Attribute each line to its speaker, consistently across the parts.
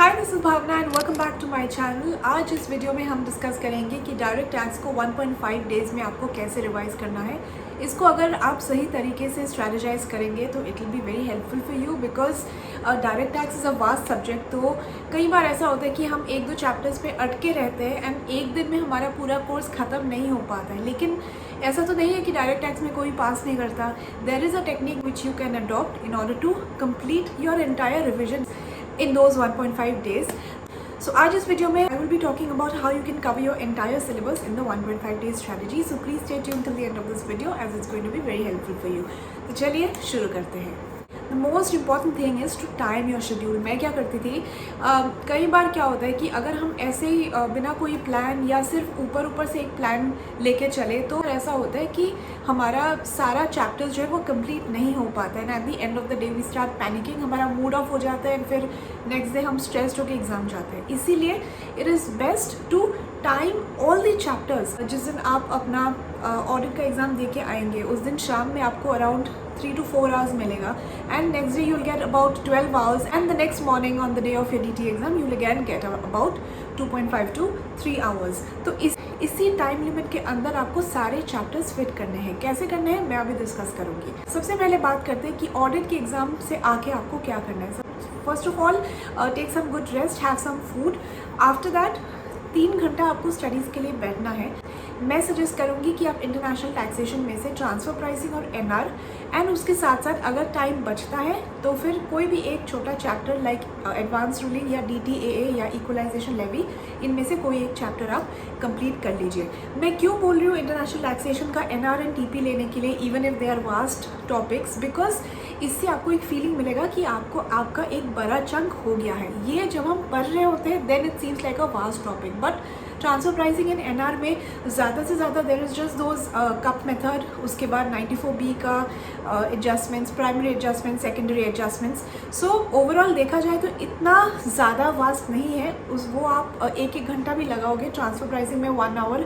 Speaker 1: Hi, this is Bhavna and welcome back to my channel. आज इस video में हम डिस्कस करेंगे कि डायरेक्ट टैक्स को 1.5 डेज़ में आपको कैसे रिवाइज करना है। इसको अगर आप सही तरीके से स्ट्रैटेजाइज करेंगे तो it will be very helpful for you because direct tax is a vast subject. तो कई बार ऐसा होता है कि हम एक दो चैप्टर्स पे अटके रहते हैं एंड एक दिन में हमारा पूरा कोर्स ख़त्म नहीं हो पाता है। लेकिन ऐसा तो नहीं है कि डायरेक्ट टैक्स में कोई पास नहीं करता। There is a technique which you can adopt in order to complete your entire revision in those 1.5 days. So आज इस वीडियो में I will be talking about how you can cover your entire syllabus in the 1.5 days strategy. So please stay tuned till the end of this video as it's going to be very helpful for you. तो चलिए शुरू करते हैं। The most important thing is to time your schedule. मैं क्या करती थी, कई बार क्या होता है कि अगर हम ऐसे ही बिना कोई प्लान या सिर्फ ऊपर से एक प्लान लेके चले तो ऐसा होता है कि हमारा सारा चैप्टर्स जो है वो कंप्लीट नहीं हो पाता है। At the end of the day we start panicking, हमारा मूड ऑफ हो जाता है, फिर नेक्स्ट डे हम स्ट्रेस्ड होकर एग्जाम जाते हैं। इसीलिए it is best to time all the chapters. जिस दिन आप अपना ऑडिट का एग्ज़ाम दे के आएंगे उस दिन शाम में आपको अराउंड 3 to 4 hours मिलेगा and next day you will get about 12 hours and the next morning on the day of your DT exam you will again get about 2.5 to 3 hours। तो इसी टाइम लिमिट के अंदर आपको सारे chapters fit करने हैं। कैसे करने हैं मैं अभी डिस्कस करूँगी। सबसे पहले बात करते हैं कि ऑडिट के एग्जाम से आके आपको क्या करना है। First of all take some good rest, have some food. After that 3 घंटा आपको स्टडीज़ के लिए बैठना है। मैं सजेस्ट करूँगी कि आप इंटरनेशनल टैक्सेशन में से ट्रांसफ़र प्राइसिंग और NR एंड उसके साथ साथ अगर टाइम बचता है तो फिर कोई भी एक छोटा चैप्टर लाइक एडवांस रूलिंग या DTAA या इक्वलाइजेशन लेवी, इनमें से कोई एक चैप्टर आप कंप्लीट कर लीजिए। मैं क्यों बोल रही हूँ इंटरनेशनल टैक्सेशन का NR एंड TP लेने के लिए, even if they are vast topics, because इससे आपको एक फीलिंग मिलेगा कि आपको आपका एक बड़ा चंक हो गया है। ये जब हम पढ़ रहे होते हैं then it seems like a vast topic, but transfer pricing and NR में ज़्यादा से ज़्यादा there is just those CUP method, उसके बाद 94B का adjustments, primary adjustment, secondary adjustments. So overall देखा जाए तो इतना ज़्यादा वास्ट नहीं है। वो आप एक घंटा भी लगाओगे ट्रांसफर प्राइसिंग में 1 hour,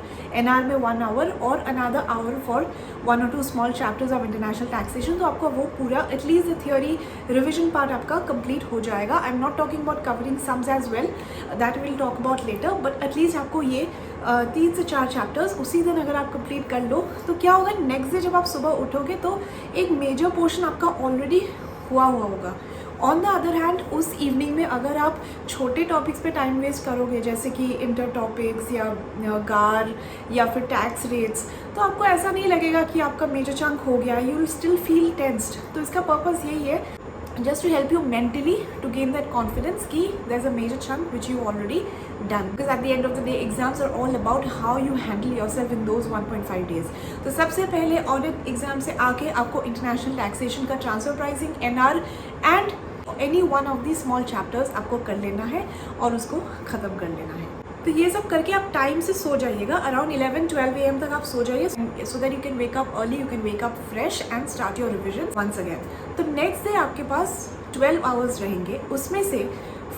Speaker 1: NR में 1 hour और another hour for 1 or 2 small chapters of international taxation, तो आपका वो पूरा at least the theory revision part आपका कंप्लीट हो जाएगा। I am not talking about covering sums as well, that will talk about later, but at least आपको ये 3 से 4 चैप्टर्स उसी दिन अगर आप कंप्लीट कर लो तो क्या होगा, नेक्स्ट डे जब आप सुबह उठोगे तो एक मेजर पोर्शन आपका ऑलरेडी हुआ होगा। ऑन द अदर हैंड उस इवनिंग में अगर आप छोटे टॉपिक्स पे टाइम वेस्ट करोगे जैसे कि इंटर टॉपिक्स या गार या फिर टैक्स रेट्स, तो आपको ऐसा नहीं लगेगा कि आपका मेजर चंक हो गया, you will still feel tensed. तो इसका पर्पस यही है, just to help you mentally to gain that confidence कि there's a major chunk which you already done, because at the end of the day exams are all about how you handle yourself in those 1.5 days। तो सबसे पहले audit exam से आके आपको international taxation का transfer pricing, NR and any one of the small chapters आपको कर लेना है और उसको ख़त्म कर लेना है। तो ये सब करके आप टाइम से सो जाइएगा, अराउंड 11-12 AM तक आप सो जाइए, so that you can wake up early, you can wake up fresh and start your revision once again. तो नेक्स्ट डे आपके पास 12 hours रहेंगे, उसमें से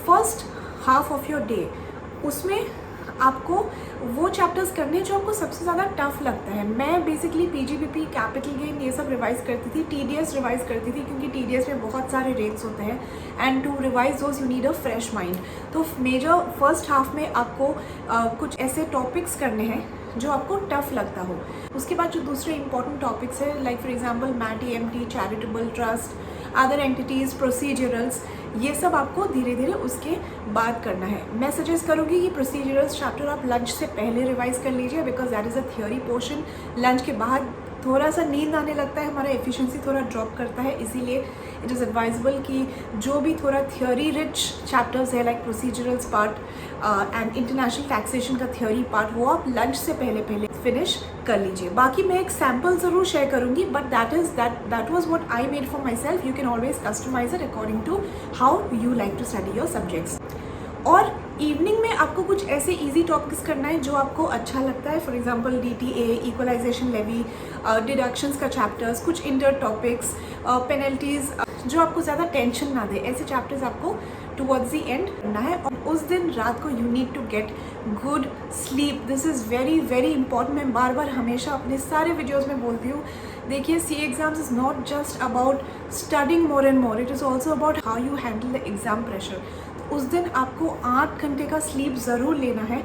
Speaker 1: first half of your day उसमें आपको वो चैप्टर्स करने जो आपको सबसे ज़्यादा टफ लगता है। मैं बेसिकली PGBP, कैपिटल गेन ये सब रिवाइज़ करती थी, TDS रिवाइज़ करती थी, क्योंकि TDS में बहुत सारे रेट्स होते हैं and to revise those you need a fresh mind. तो मेजर फर्स्ट हाफ में आपको कुछ ऐसे टॉपिक्स करने हैं जो आपको टफ लगता हो। उसके बाद जो दूसरे इंपॉर्टेंट टॉपिक्स है like for example MAT, EMT, charitable trust, other entities, procedurals, ये सब आपको धीरे धीरे उसके बाद करना है। मैं सजेस्ट करूँगी कि प्रोसीजरल्स चैप्टर आप लंच से पहले रिवाइज कर लीजिए, because that is a theory portion. Lunch के बाद थोड़ा सा नींद आने लगता है, हमारा एफिशिएंसी थोड़ा ड्रॉप करता है, इसीलिए इट इज़ एडवाइजेबल कि जो भी थोड़ा थियोरी रिच चैप्टर्स है like procedurals part and international taxation का थियोरी पार्ट, वो आप लंच से पहले फिनिश कर लीजिए। बाकी मैं एक सैम्पल ज़रूर शेयर करूँगी, but that was what I made for myself. You can always customise it according to how you like to study your subjects. और इवनिंग में आपको कुछ ऐसे इजी टॉपिक्स करना है जो आपको अच्छा लगता है, for example DTA, equalisation levy, deductions का चैप्टर्स, कुछ इंटर टॉपिक्स, पेनल्टीज़, जो आपको ज़्यादा टेंशन ना दे, ऐसे चैप्टर्स आपको टुवर्ड्स द एंड करना है। और उस दिन रात को you need to get good sleep, this is very very important. मैं बार बार हमेशा अपने सारे वीडियोज़ में बोलती हूँ, देखिए CA exams is not just about studying more and more, it is also about how you handle the exam pressure. उस दिन आपको 8 घंटे का स्लीप ज़रूर लेना है।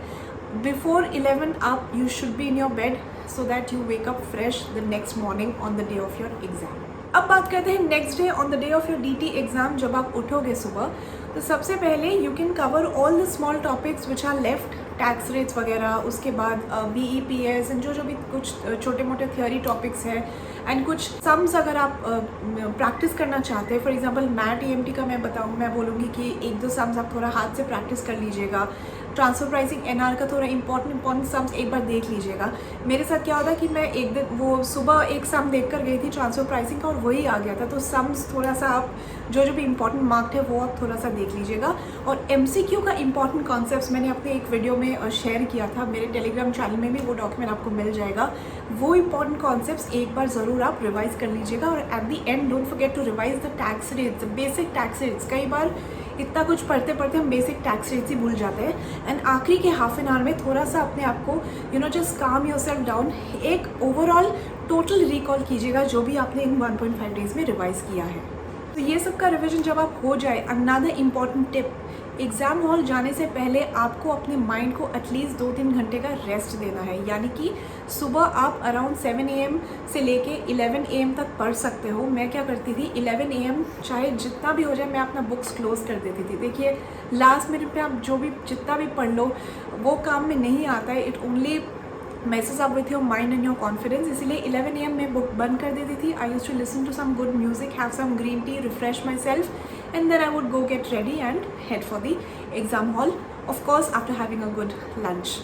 Speaker 1: बिफोर 11 आप you should be in your bed so that you wake up fresh the next morning on the day of your exam. अब बात करते हैं next day on the day of your DT exam. जब आप उठोगे सुबह, तो सबसे पहले you can cover all the small topics which are left, tax rates वगैरह, उसके बाद BEPS एंड जो भी कुछ छोटे मोटे थियोरी टॉपिक्स हैं एंड कुछ सम्स अगर आप प्रैक्टिस करना चाहते हैं। फॉर एग्जांपल मैट EMT का मैं बोलूँगी कि 1-2 सम्स आप थोड़ा हाथ से प्रैक्टिस कर लीजिएगा। ट्रांसफर प्राइसिंग NR का थोड़ा इंपॉर्टेंट सम्स एक बार देख लीजिएगा। मेरे साथ क्या होता कि मैं एक दिन वो सुबह एक सम देख कर गई थी ट्रांसफर प्राइसिंग का और वही आ गया था। तो सम्स थोड़ा सा आप जो भी इंपॉर्टेंट मार्क्ड है वो आप थोड़ा सा देख लीजिएगा। और MCQ का इंपॉर्टेंट कॉन्सेप्ट्स मैंने अपने एक वीडियो में शेयर किया था, मेरे टेलीग्राम चैनल में भी वो डॉक्यूमेंट आपको मिल जाएगा। वो इंपॉर्टेंट कॉन्सेप्ट्स एक बार ज़रूर आप रिवाइज कर लीजिएगा। और at the end don't forget to revise the tax rates, basic tax rates. कई बार इतना कुछ पढ़ते पढ़ते हम बेसिक टैक्स रेट्स ही भूल जाते हैं। एंड आखिरी के हाफ एन आवर में थोड़ा सा अपने आप को जस्ट काम योरसेल्फ डाउन, एक ओवरऑल टोटल रिकॉल कीजिएगा जो भी आपने इन 1.5 डेज में रिवाइज किया है। तो ये सब का रिविजन जब आप हो जाए, another important tip, exam hall जाने से पहले आपको अपने माइंड को एटलीस्ट 2-3 घंटे का रेस्ट देना है। यानी कि सुबह आप अराउंड 7 AM से लेके 11 AM तक पढ़ सकते हो। मैं क्या करती थी, 11 AM चाहे जितना भी हो जाए मैं अपना बुक्स क्लोज कर देती थी। देखिए लास्ट मिनट पे आप जितना भी पढ़ लो वो काम में नहीं आता है। It only messes up with your mind and your confidence। इसीलिए 11 AM में बुक बंद कर देती थी। I used to listen to some good music, have some green tea, refresh myself, and then I would go get ready and head for the exam hall, of course after having a good lunch।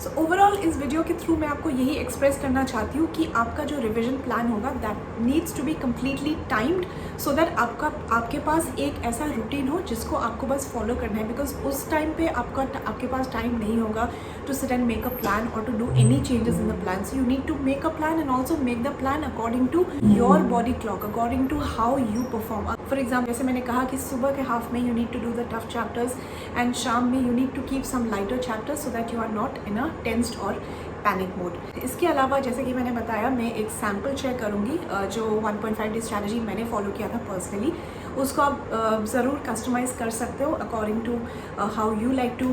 Speaker 1: So overall इस video के through मैं आपको यही express करना चाहती हूँ कि आपका जो रिविजन प्लान होगा that needs to be completely timed so that आपके पास एक ऐसा रूटीन हो जिसको आपको बस फॉलो करना है। बिकॉज उस टाइम पे आपके पास टाइम नहीं होगा to sit and make a plan और to do any changes in the plan. So you need to make a plan and also make the plan according to your body clock, according to how you perform. For example जैसे मैंने कहा कि सुबह के half में you need to do the tough chapters and शाम में you need to keep some lighter chapters so that you are not in a tensed और पैनिक मोड। इसके अलावा जैसे कि मैंने बताया मैं एक सैम्पल शेयर करूँगी जो 1.5 डे स्ट्रैटेजी मैंने फॉलो किया था पर्सनली, उसको आप ज़रूर कस्टमाइज़ कर सकते हो according to how you like to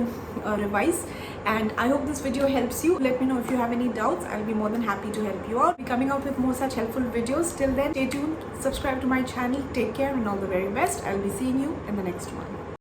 Speaker 1: revise. And I hope this video helps you. Let me know if you have any doubts, I will be more than happy to help you out. Be coming out with more such helpful videos. Till then stay tuned, subscribe to my channel, take care and all the very best। I'll be seeing you in the next one।